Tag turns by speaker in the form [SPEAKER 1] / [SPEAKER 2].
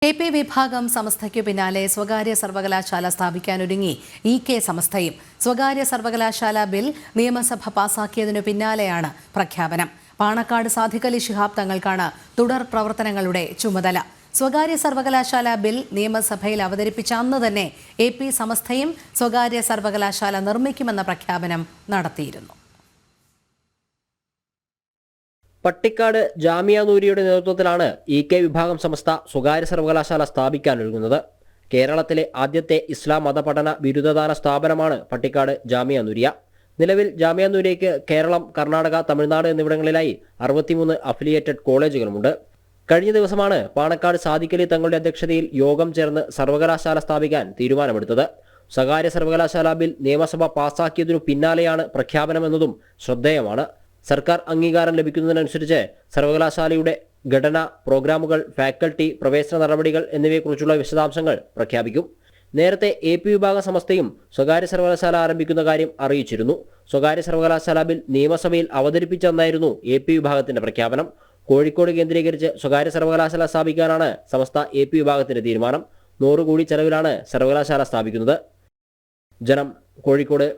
[SPEAKER 1] AP വിഭാഗം സമസ്തയ്ക്കു പിന്നാലെ സ്വകാര്യ സർവകലാശാല സ്ഥാപിക്കാനൊരുങ്ങി EK സമസ്തയും. സ്വകാര്യ സർവകലാശാല ബിൽ നിയമസഭ പാസാക്കിയതിനു പിന്നാലെയാണ് പ്രഖ്യാപനം. പാണക്കാട് സാദിഖ് അലി ശിഹാബ് തങ്ങൾക്കാണ് തുടർ പ്രവർത്തനങ്ങളുടെ ചുമതല. സ്വകാര്യ സർവകലാശാല ബിൽ നിയമസഭയിൽ അവതരിപ്പിച്ച അന്ന് തന്നെ AP സമസ്തയും സ്വകാര്യ സർവകലാശാല നിർമ്മിക്കുമെന്ന പ്രഖ്യാപനം നടത്തിയിരുന്നു.
[SPEAKER 2] പട്ടിക്കാട് ജാമിയ നൂരിയുടെ നേതൃത്വത്തിലാണ് EK വിഭാഗം സമസ്ത സ്വകാര്യ സർവകലാശാല സ്ഥാപിക്കാനൊരുങ്ങുന്നത്. കേരളത്തിലെ ആദ്യത്തെ ഇസ്ലാം മതപഠന ബിരുദദാന സ്ഥാപനമാണ് പട്ടിക്കാട് ജാമിയ നൂരിയ. നിലവിൽ ജാമിയ നൂരിയയ്ക്ക് കേരളം, കർണാടക, തമിഴ്നാട് എന്നിവിടങ്ങളിലായി 63 അഫിലിയേറ്റഡ് കോളേജുകളുമുണ്ട്. കഴിഞ്ഞ ദിവസമാണ് പാണക്കാട് സാദിഖ് അലി തങ്ങളുടെ അധ്യക്ഷതയിൽ യോഗം ചേർന്ന് സർവകലാശാല സ്ഥാപിക്കാൻ തീരുമാനമെടുത്തത്. സ്വകാര്യ സർവകലാശാല ബിൽ നിയമസഭ പാസാക്കിയതിനു പിന്നാലെയാണ് പ്രഖ്യാപനമെന്നതും ശ്രദ്ധേയമാണ്. സർക്കാർ അംഗീകാരം ലഭിക്കുന്നതിനനുസരിച്ച് സർവകലാശാലയുടെ ഘടന, പ്രോഗ്രാമുകൾ, ഫാക്കൽറ്റി, പ്രവേശന നടപടികൾ എന്നിവയെക്കുറിച്ചുള്ള വിശദാംശങ്ങൾ പ്രഖ്യാപിക്കും. നേരത്തെ AP വിഭാഗം സമസ്തയും സ്വകാര്യ സർവകലാശാല ആരംഭിക്കുന്ന കാര്യം അറിയിച്ചിരുന്നു. സ്വകാര്യ സർവകലാശാല ബിൽ നിയമസഭയിൽ അവതരിപ്പിച്ചെന്നായിരുന്നു AP വിഭാഗത്തിന്റെ പ്രഖ്യാപനം. കോഴിക്കോട് കേന്ദ്രീകരിച്ച് സ്വകാര്യ സർവകലാശാല സ്ഥാപിക്കാനാണ് സമസ്ത AP വിഭാഗത്തിന്റെ തീരുമാനം. 100 കോടി ചെലവിലാണ് സർവകലാശാല സ്ഥാപിക്കുന്നത്. ജനം, കോഴിക്കോട്.